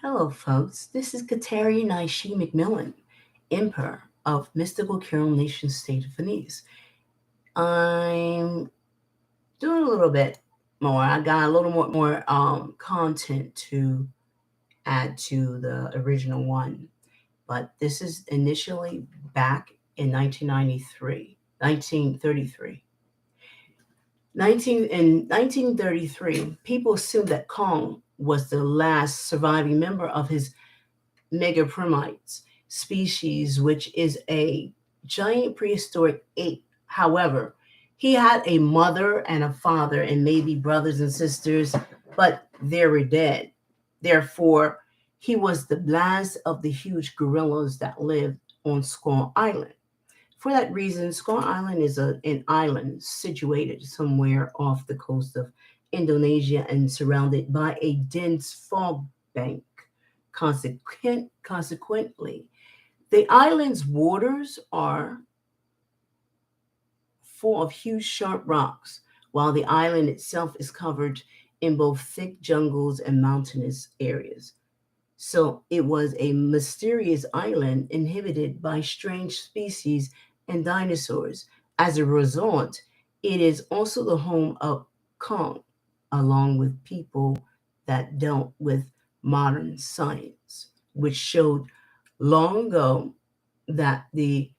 Hello, folks. This is Kateri Naishi McMillan, Emperor of mystical Kyrim nation state of Venice. I'm doing a little bit more. I got a little more content to add to the original one, but this is initially back in 1933. 1933, people assumed that Kong was the last surviving member of his megaprimites species, which is a giant prehistoric ape. However, he had a mother and a father and maybe brothers and sisters, but they were dead. Therefore, he was the last of the huge gorillas that lived on Skull Island. For that reason, Skull Island is an island situated somewhere off the coast of Indonesia and surrounded by a dense fog bank. Consequently, the island's waters are full of huge sharp rocks, while the island itself is covered in both thick jungles and mountainous areas. So it was a mysterious island inhabited by strange species and dinosaurs. As a result, it is also the home of Kong, along with people that dealt with modern science, which showed long ago that the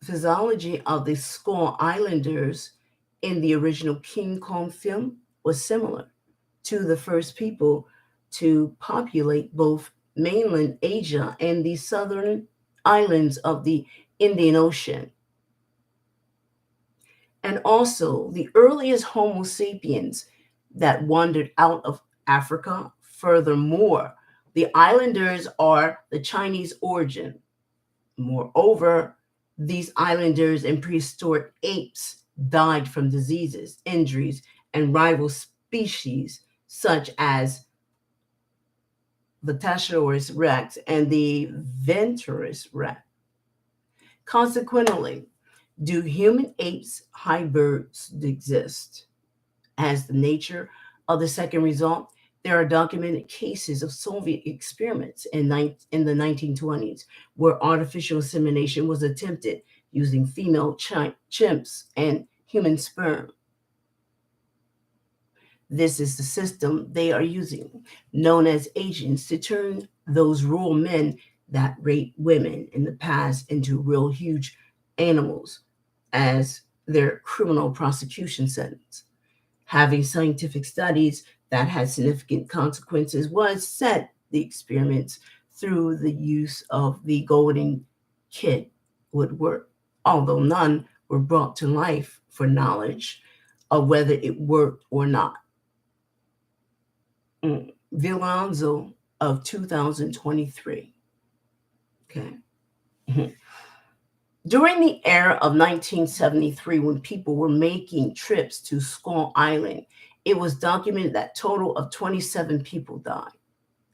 physiology of the Skull Islanders in the original King Kong film was similar to the first people to populate both mainland Asia and the southern islands of the Indian Ocean. And also, the earliest Homo sapiens that wandered out of Africa. Furthermore, the islanders are the Chinese origin. Moreover, these islanders and prehistoric apes died from diseases, injuries, and rival species such as the Tashasaurus rex and the Venturus rex. Consequently, do human apes hybrids exist? As the nature of the second result, there are documented cases of Soviet experiments in the 1920s where artificial insemination was attempted using female chimps and human sperm. This is the system they are using, known as agents, to turn those rural men that rape women in the past into real huge animals as their criminal prosecution sentence. Having scientific studies that had significant consequences was set the experiments through the use of the golden kid would work, although none were brought to life for knowledge of whether it worked or not. Villanzo of 2023. Okay. During the era of 1973, when people were making trips to Skull Island, it was documented that total of 27 people died,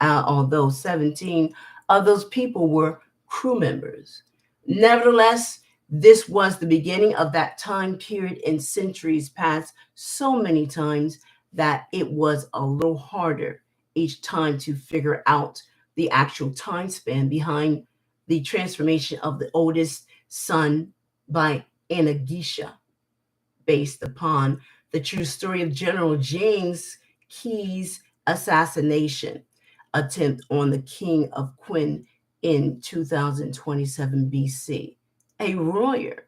although 17 of those people were crew members. Nevertheless, this was the beginning of that time period in centuries past so many times that it was a little harder each time to figure out the actual time span behind the transformation of the oldest son by Anagisha, based upon the true story of General James Key's assassination attempt on the king of Quinn in 2027 BC. A warrior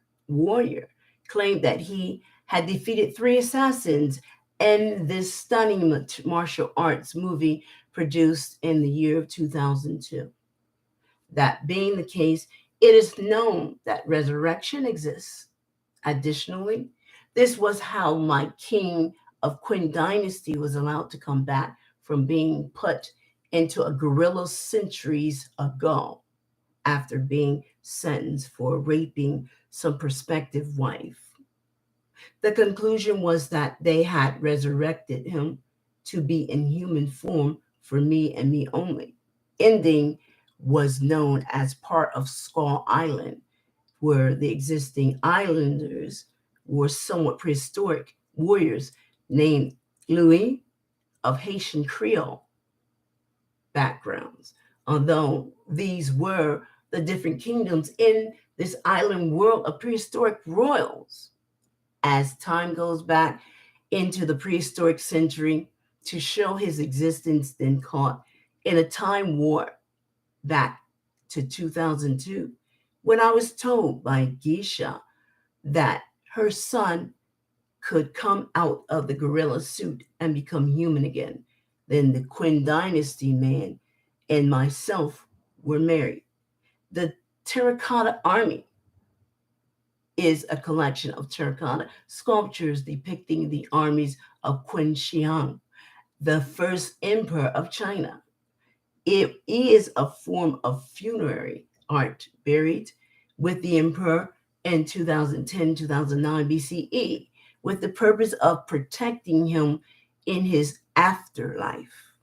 claimed that he had defeated three assassins in this stunning martial arts movie produced in the year of 2002. That being the case, it is known that resurrection exists. Additionally, this was how my king of Quinn dynasty was allowed to come back from being put into a gorilla centuries ago after being sentenced for raping some prospective wife. The conclusion was that they had resurrected him to be in human form for me and me only. Ending was known as part of Skull Island, where the existing islanders were somewhat prehistoric warriors named Louis of Haitian Creole backgrounds, although these were the different kingdoms in this island world of prehistoric royals. As time goes back into the prehistoric century to show his existence, then caught in a time warp back to 2002, when I was told by Geisha that her son could come out of the gorilla suit and become human again. Then the Quinn Dynasty man and myself were married. The Terracotta Army is a collection of terracotta sculptures depicting the armies of Qin Shi, the first emperor of China. It is a form of funerary art buried with the emperor in 2010 2009 BCE with the purpose of protecting him in his afterlife.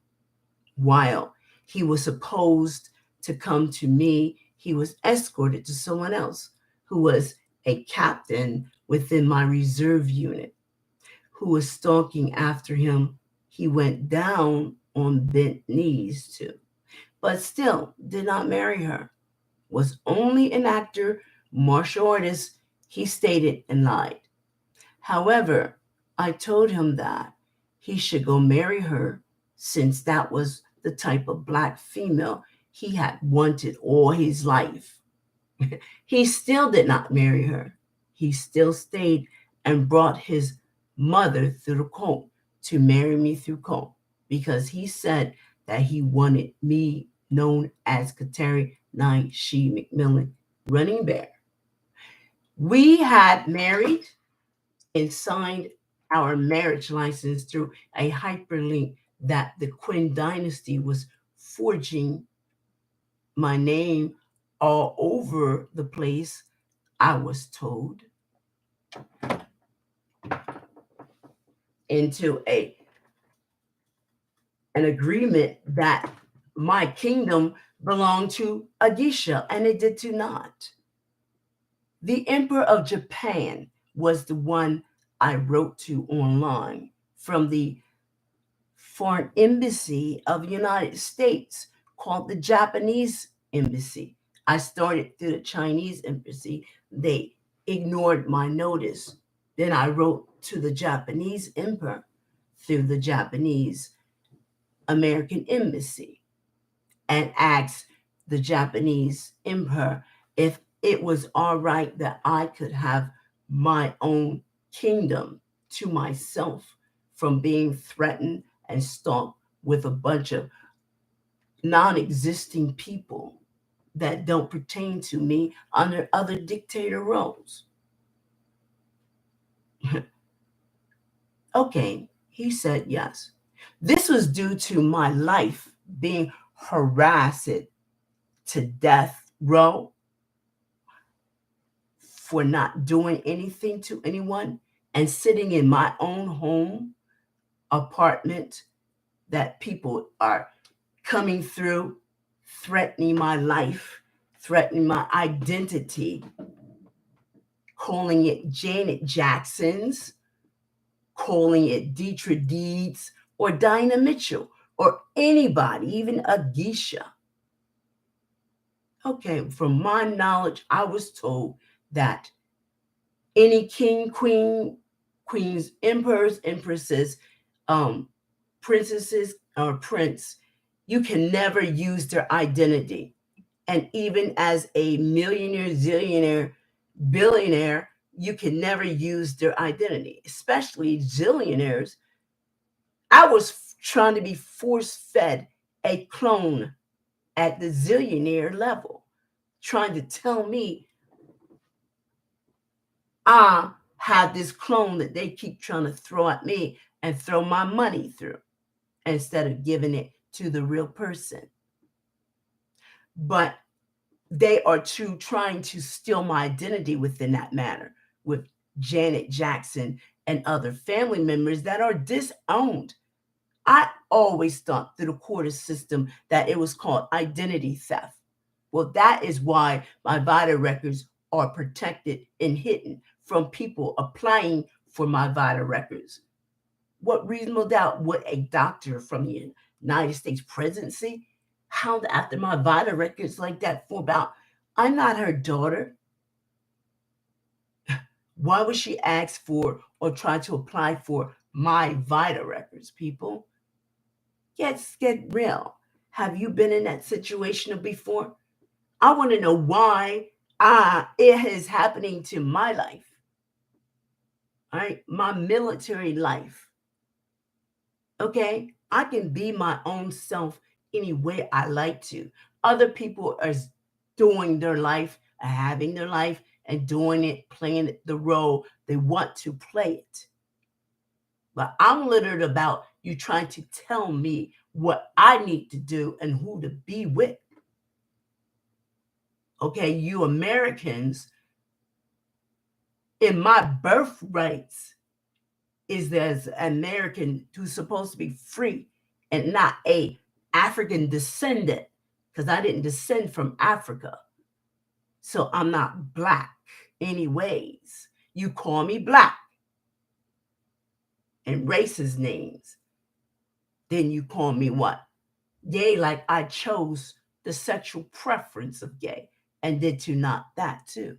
While he was supposed to come to me, he was escorted to someone else who was a captain within my reserve unit who was stalking after him. He went down on bent knees too, but still did not marry her. Was only an actor, martial artist, he stated and lied. However, I told him that he should go marry her since that was the type of black female he had wanted all his life. He still did not marry her. He still stayed and brought his mother through the court to marry me through court because he said that he wanted me known as Kateri Knight She McMillan, Running Bear. We had married and signed our marriage license through a hyperlink that the Quinn Dynasty was forging my name all over the place, I was told, into an agreement that my kingdom belonged to Agisha, and it did not. The Emperor of Japan was the one I wrote to online from the Foreign Embassy of the United States called the Japanese Embassy. I started through the Chinese Embassy. They ignored my notice. Then I wrote to the Japanese Emperor through the Japanese American Embassy and asked the Japanese Emperor if it was all right that I could have my own kingdom to myself from being threatened and stalked with a bunch of non-existing people that don't pertain to me under other dictator roles. Okay, he said yes. This was due to my life being harassed to death row for not doing anything to anyone and sitting in my own home apartment that people are coming through, threatening my life, threatening my identity, calling it Janet Jackson's, calling it Dietrich Deeds or Dinah Mitchell or anybody, even a Geisha. Okay, from my knowledge, I was told that any king, queen, queens, emperors, empresses, princesses, or prince, you can never use their identity. And even as a millionaire, zillionaire, billionaire, you can never use their identity, especially zillionaires. I was trying to be force fed a clone at the zillionaire level, trying to tell me I have this clone that they keep trying to throw at me and throw my money through instead of giving it to the real person. But they are trying to steal my identity within that matter with Janet Jackson and other family members that are disowned. I always thought through the court system that it was called identity theft. Well, that is why my vital records are protected and hidden from people applying for my vital records. What reasonable doubt would a doctor from the United States presidency hound after my Vita records like that for about, I'm not her daughter. Why would she ask for or try to apply for my Vita records, people? Get real. Have you been in that situation before? I want to know why it is happening to my life. All right, my military life. Okay, I can be my own self any way I like to. Other people are doing their life, having their life, and doing it, playing the role they want to play it. But I'm literally about you trying to tell me what I need to do and who to be with. Okay, you Americans, in my birthrights, is there's an American who's supposed to be free and not a African descendant, because I didn't descend from Africa. So I'm not black anyways. You call me black and racist names. Then you call me what? Gay, like I chose the sexual preference of gay and did to not that too.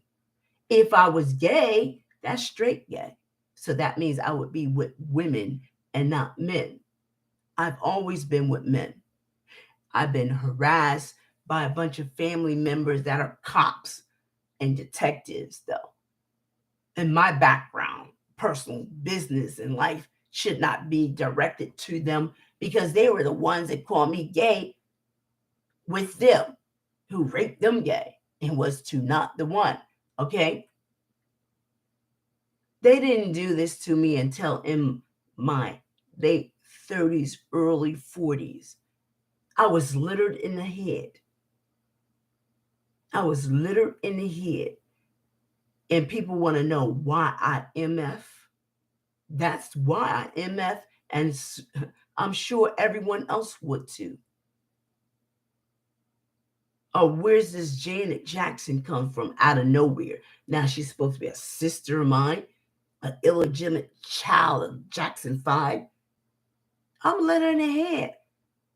If I was gay, that's straight gay. So that means I would be with women and not men. I've always been with men. I've been harassed by a bunch of family members that are cops and detectives, though. And my background, personal business and life should not be directed to them because they were the ones that called me gay with them, who raped them gay and was to not the one. Okay? They didn't do this to me until in my late 30s, early 40s. I was littered in the head. I was littered in the head. And people want to know why I MF. That's why I MF. And I'm sure everyone else would too. Oh, where's this Janet Jackson come from out of nowhere? Now she's supposed to be a sister of mine, an illegitimate child of Jackson 5. I'm letting her in the head.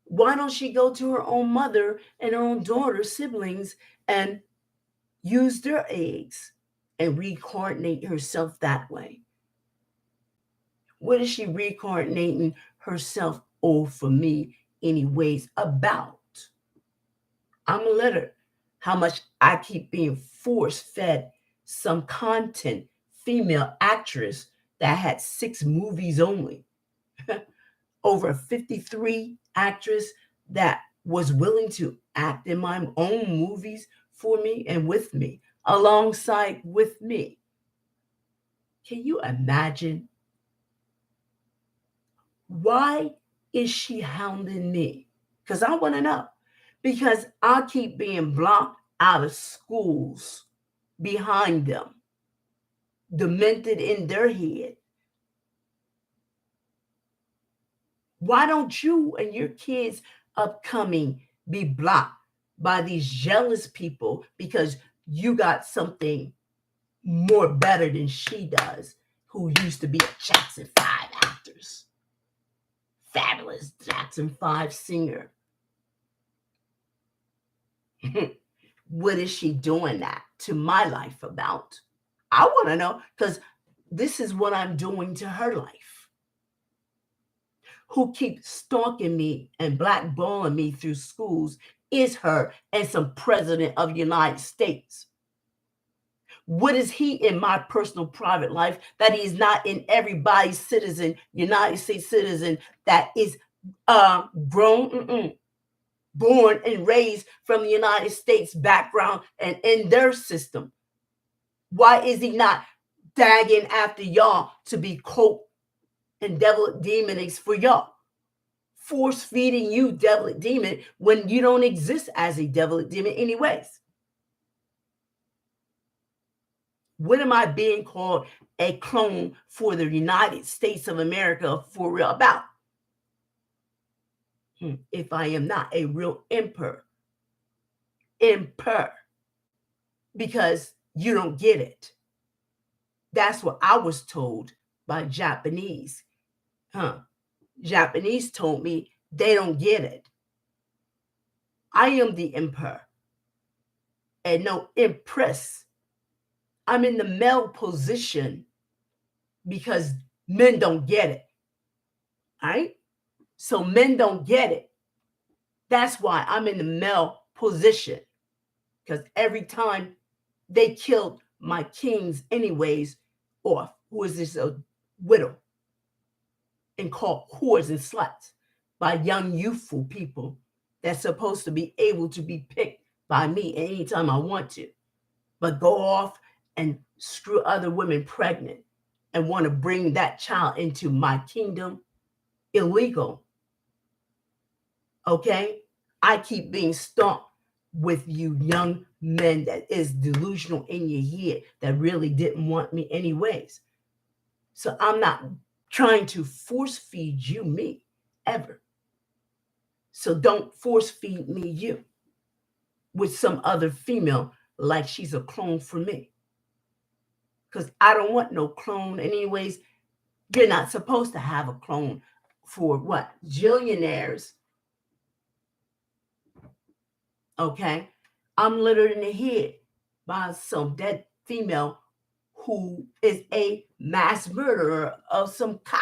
Why don't she go to her own mother and her own daughter, siblings, and use their eggs and reincarnate herself that way? What is she reincarnating herself for me anyways about? I'm a letter. How much I keep being force fed some content, female actress that had 6 movies only. Over 53 actress that was willing to act in my own movies for me and with me, alongside with me. Can you imagine? Why is she hounding me? Because I want to know. Because I keep being blocked out of schools behind them, demented in their head. Why don't you and your kids upcoming be blocked by these jealous people because you got something more better than she does, who used to be a Jackson 5 actress, fabulous Jackson 5 singer? What is she doing that to my life about? I want to know, because this is what I'm doing to her life. Who keeps stalking me and blackballing me through schools is her and some president of the United States. What is he in my personal private life that he's not in everybody's citizen, United States citizen that is grown, born and raised from the United States background and in their system? Why is he not dagging after y'all to be cope and devil demonics for y'all? Force feeding you devil demon when you don't exist as a devil demon anyways. What am I being called a clone for the United States of America for real about? If I am not a real emperor, because you don't get it. That's what I was told by Japanese. Japanese told me they don't get it. I am the emperor and no empress. I'm in the male position because men don't get it. All right? So men don't get it. That's why I'm in the male position. Because every time they killed my kings, anyways, off, who is this, a widow, and called whores and sluts by young, youthful people that's supposed to be able to be picked by me anytime I want to, but go off and screw other women pregnant and want to bring that child into my kingdom. Illegal. Okay? I keep being stalked with you young men that is delusional in your head that really didn't want me anyways. So I'm not trying to force feed you me ever. So don't force feed me you with some other female like she's a clone for me. Because I don't want no clone anyways. You're not supposed to have a clone for what? Jillionaires. Okay? I'm littered in the head by some dead female who is a mass murderer of some cop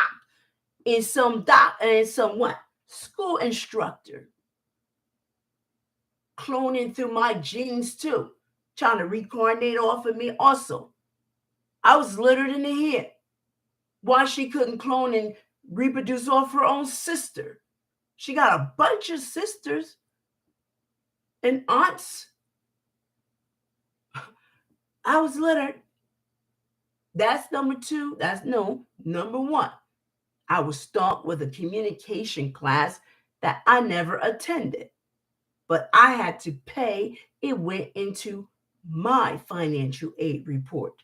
and some doc and some what? School instructor. Cloning through my genes too. Trying to reincarnate off of me also. I was littered in the head. Why she couldn't clone and reproduce off her own sister? She got a bunch of sisters and aunts. I was littered. That's number two. That's no. Number one, I was stalked with a communication class that I never attended, but I had to pay. It went into my financial aid report,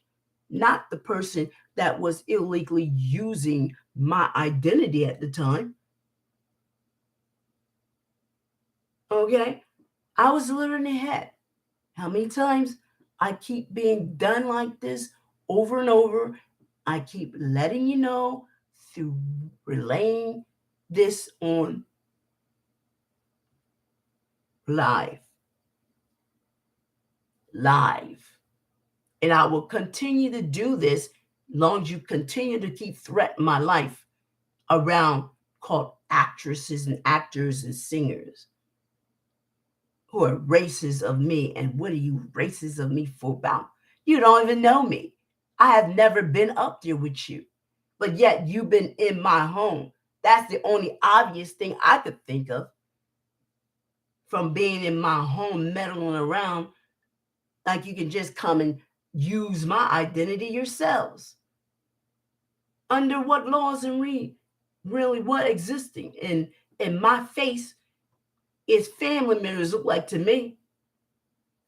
not the person that was illegally using my identity at the time. Okay? I was living in the head. How many times I keep being done like this over and over? I keep letting you know through relaying this on live. Live. And I will continue to do this long as you continue to keep threatening my life around called actresses and actors and singers who are racist of me. And what are you racist of me for about? You don't even know me. I have never been up there with you, but yet you've been in my home. That's the only obvious thing I could think of from being in my home, meddling around. Like you can just come and use my identity yourselves. Under what laws and really what existing in my face is family members look like to me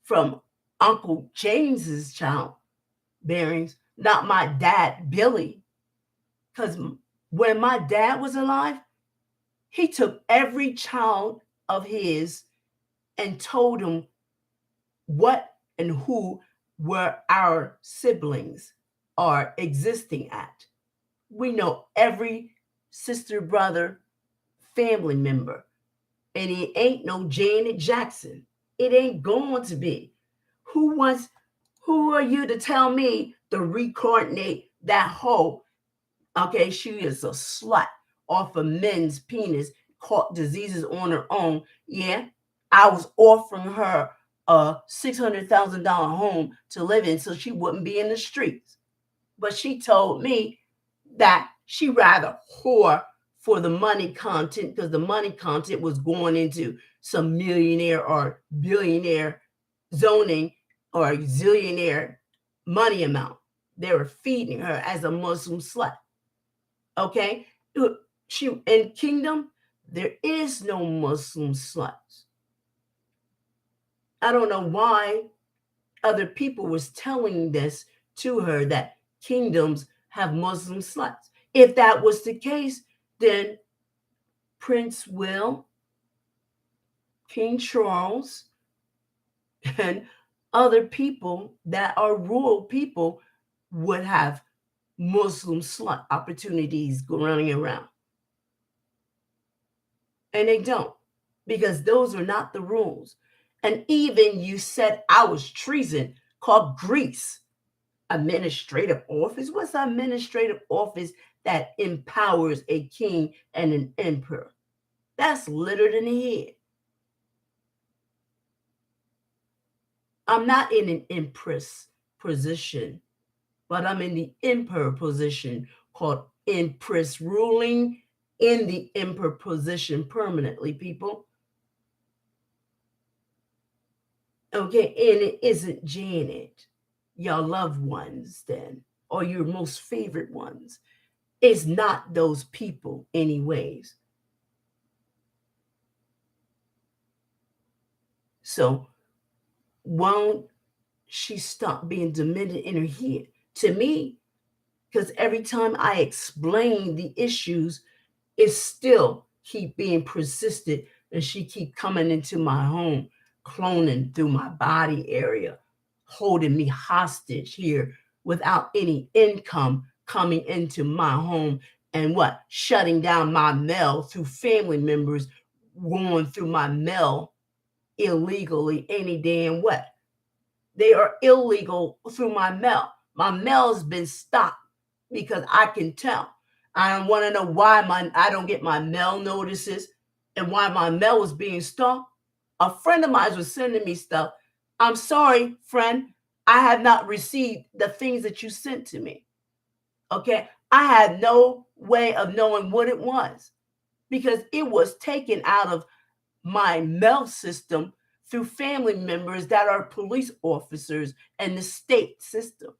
from Uncle James's child bearings, not my dad Billy. Because when my dad was alive, he took every child of his and told him what and who were our siblings are existing at. We know every sister, brother, family member. And it ain't no Janet Jackson. It ain't going to be. Who are you to tell me to reincarnate that hoe? Okay, she is a slut off of men's penis, caught diseases on her own. Yeah, I was offering her a $600,000 home to live in so she wouldn't be in the streets. But she told me that she rather whore for the money content because the money content was going into some millionaire or billionaire zoning or zillionaire money amount. They were feeding her as a Muslim slut. Okay? She in kingdom, there is no Muslim sluts. I don't know why other people was telling this to her that kingdoms have Muslim sluts. If that was the case, then Prince Will, King Charles, and other people that are rural people would have Muslim slut opportunities running around. And they don't. because those are not the rules. And even you said I was treason, called Greece. Administrative office? What's administrative office that empowers a king and an emperor? That's littered in the head. I'm not in an empress position, but I'm in the emperor position, called empress, ruling in the emperor position permanently, people. Okay, and it isn't Janet, your loved ones, then, or your most favorite ones. It's not those people, anyways. So, won't she stop being demented in her head? To me, because every time I explain the issues, it still keep being persistent, and she keep coming into my home, cloning through my body area, holding me hostage here without any income coming into my home, and what, shutting down my mail through family members, going through my mail illegally any damn way. They are illegal through my mail. My mail's been stopped because I can tell. I want to know why I don't get my mail notices and why my mail was being stopped. A friend of mine was sending me stuff. I'm sorry, friend. I have not received the things that you sent to me. Okay. I had no way of knowing what it was because it was taken out of my mail system through family members that are police officers and the state system.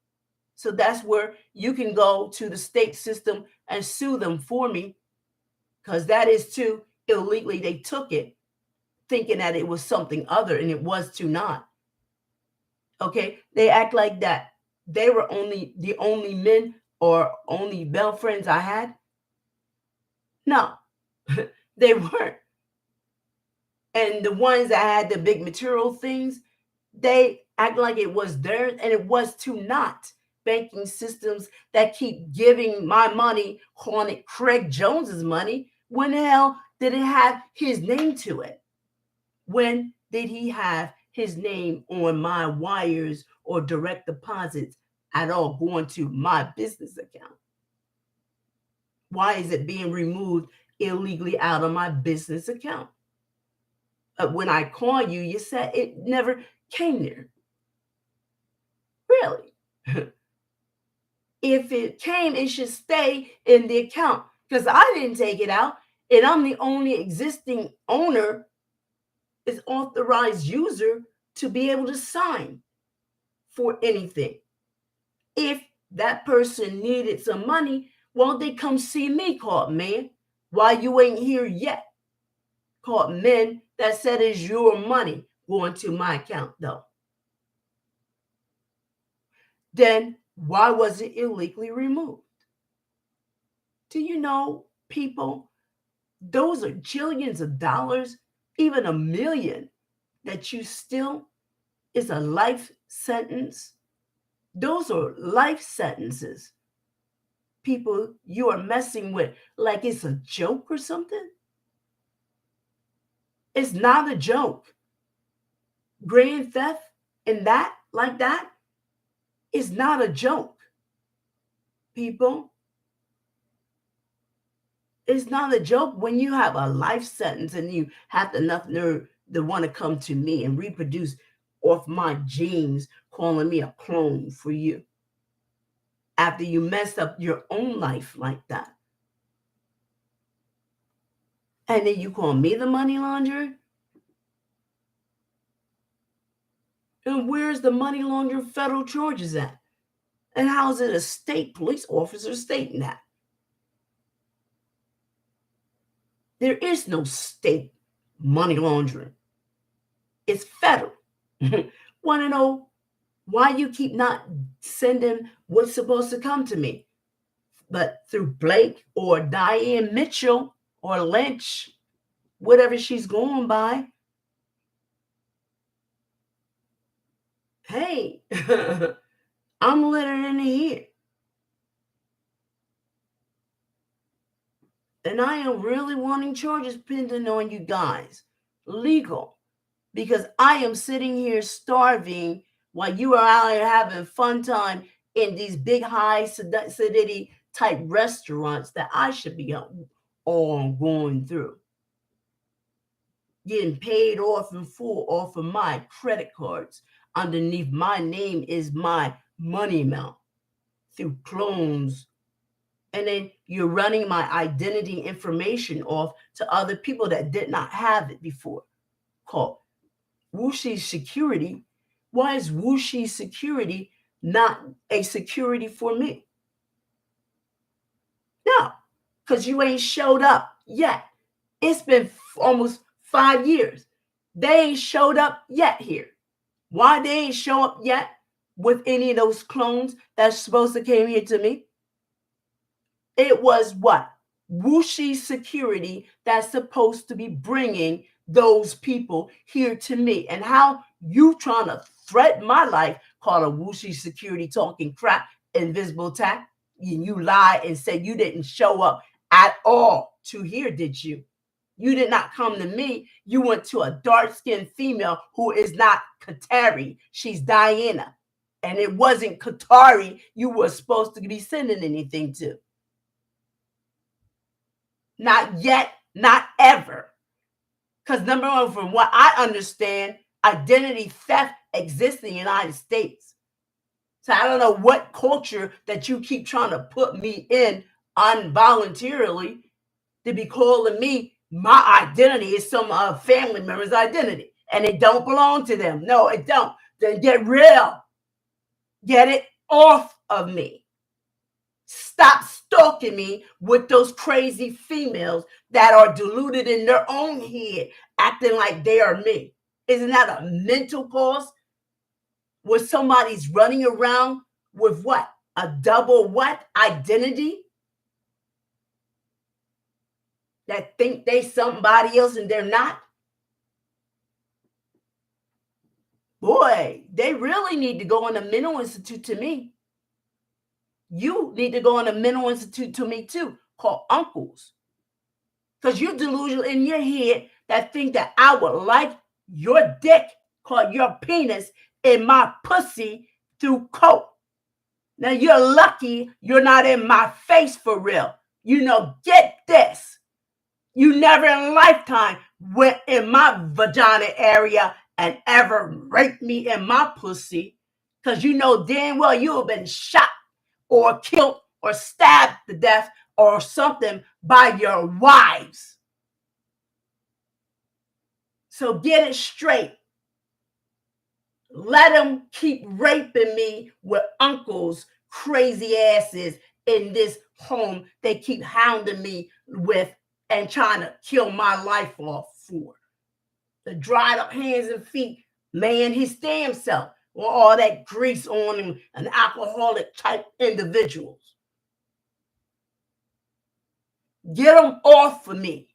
So that's where you can go to the state system and sue them for me, because that is too illegally. They took it thinking that it was something other, and it was to not. Okay, they act like that they were only the only men or only male friends I had. No, they weren't. And the ones that had the big material things, they act like it was theirs, and it was to not. Banking systems that keep giving my money, calling it Craig Jones's money. When the hell did it have his name to it? When did he have his name on my wires or direct deposits at all going to my business account? Why is it being removed illegally out of my business account? When I call you, you said it never came there. Really? If it came, it should stay in the account because I didn't take it out, and I'm the only existing owner, is authorized user to be able to sign for anything. If that person needed some money, well, they come see me, called man. Why you ain't here yet? Called men that said it's your money going to my account, though. Then why was it illegally removed? Do you know, people, those are jillions of dollars, even a million, that you still is a life sentence. Those are life sentences. People you are messing with like it's a joke or something. It's not a joke. Grand theft and that, like that, is not a joke. People, it's not a joke when you have a life sentence and you have enough nerve to want to come to me and reproduce off my genes, calling me a clone for you after you messed up your own life like that. And then you call me the money launderer? And where's the money laundering federal charges at? And how is it a state police officer stating that? There is no state money laundering. It's federal. Want to know why you keep not sending what's supposed to come to me? But through Blake or Diane Mitchell or Lynch, whatever she's going by. Hey, I'm littered in here. And I am really wanting charges pending on you guys. legal, because I am sitting here starving while you are out here having fun time in these big high acidity type restaurants that I should be on going through, getting paid off in full off of my credit cards. Underneath my name is my money amount through clones. And then you're running my identity information off to other people that did not have it before, called Wuxi security. Why is Wuxi security not a security for me? No, because you ain't showed up yet. It's been almost 5 years. They ain't showed up yet here. Why they ain't show up yet with any of those clones that's supposed to came here to me? It was what? Wuxi security that's supposed to be bringing those people here to me. And how you trying to threaten my life, call a Wuxi security talking crap, invisible attack, and you lie and say you didn't show up at all to here, did you? You did not come to me. You went to a dark-skinned female who is not Qatari. She's Diana. And it wasn't Qatari you were supposed to be sending anything to. Not yet, not ever. Because number one, from what I understand, identity theft exists in the United States. So I don't know what culture that you keep trying to put me in involuntarily to be calling me my identity is some family member's identity. And it don't belong to them. No, it don't. Then get real. Get it off of me. Stop stalking me with those crazy females that are deluded in their own head, acting like they are me. Isn't that a mental cost? Where somebody's running around with what? A double what? Identity? That think they somebody else and they're not? Boy, they really need to go in a mental institute to me. You need to go in a mental institute to me too, called uncles. Because you're delusional in your head that think that I would like your dick, called your penis, in my pussy through coke. Now you're lucky you're not in my face for real. You know, get this. You never in lifetime went in my vagina area and ever raped me in my pussy, because you know damn well you have been shot or killed or stabbed to death or something by your wives. So get it straight. Let them keep raping me with uncles, crazy asses in this home they keep hounding me with and trying to kill my life off for. The dried up hands and feet, man, his damn self, with all that grease on him, and alcoholic type individuals. Get them off of me.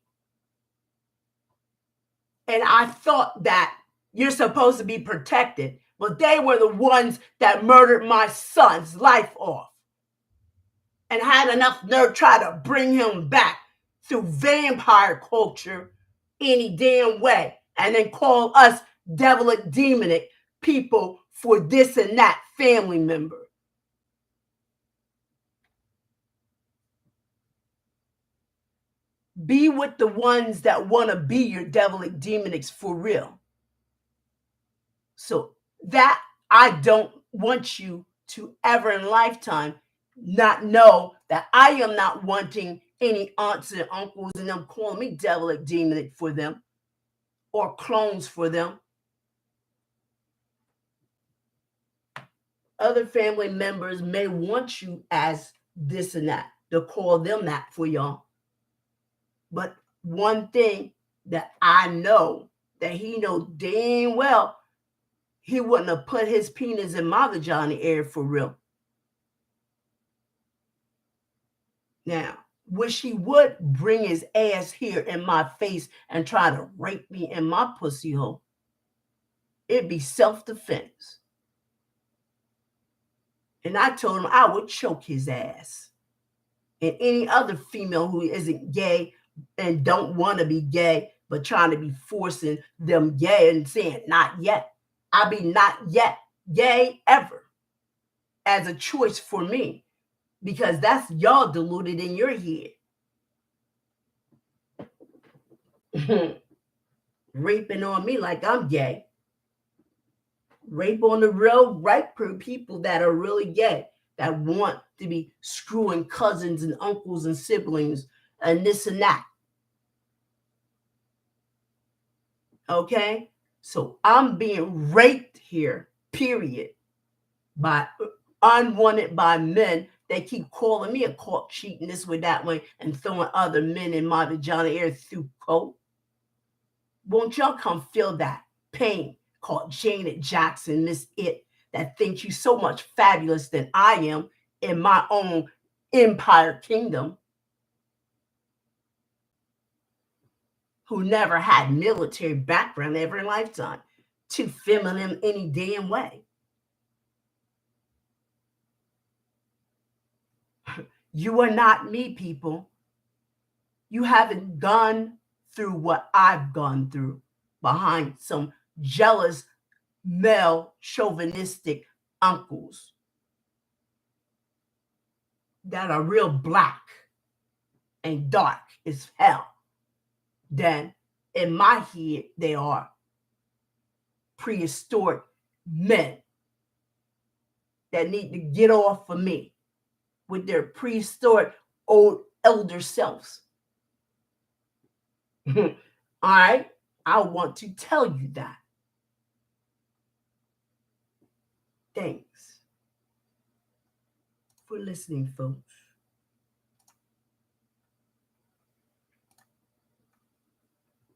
And I thought that you're supposed to be protected, but they were the ones that murdered my son's life off and had enough nerve to try to bring him back through vampire culture any damn way, and then call us devilic, demonic people for this and that family member. Be with the ones that want to be your devilic demonics for real. So that I don't want you to ever in lifetime not know that I am not wanting any aunts and uncles and them calling me devilic, demonic for them or clones for them. Other family members may want you as this and that. They'll call them that for y'all. But one thing that I know that he knows damn well, he wouldn't have put his penis in my vagina area for real. Now, wish he would bring his ass here in my face and try to rape me in my pussy hole. It'd be self-defense. And I told him I would choke his ass. And any other female who isn't gay and don't want to be gay, but trying to be forcing them gay and saying not yet. I be not yet gay ever as a choice for me, because that's y'all deluded in your head. Raping on me like I'm gay. Rape on the real right people that are really gay, that want to be screwing cousins and uncles and siblings and this and that. Okay? So I'm being raped here, period, by unwanted by men. They keep calling me a caught cheating this way, that way, and throwing other men in my vagina air through coat. Won't y'all come feel that pain called Janet Jackson, Miss It, that thinks you so much fabulous than I am in my own empire kingdom, who never had military background ever in lifetime, too feminine any damn way. You are not me, people. You haven't gone through what I've gone through behind some jealous male chauvinistic uncles that are real black and dark as hell. Then in my head, they are prehistoric men that need to get off of me with their prehistoric old elder selves. All right, I want to tell you that. Thanks for listening, folks.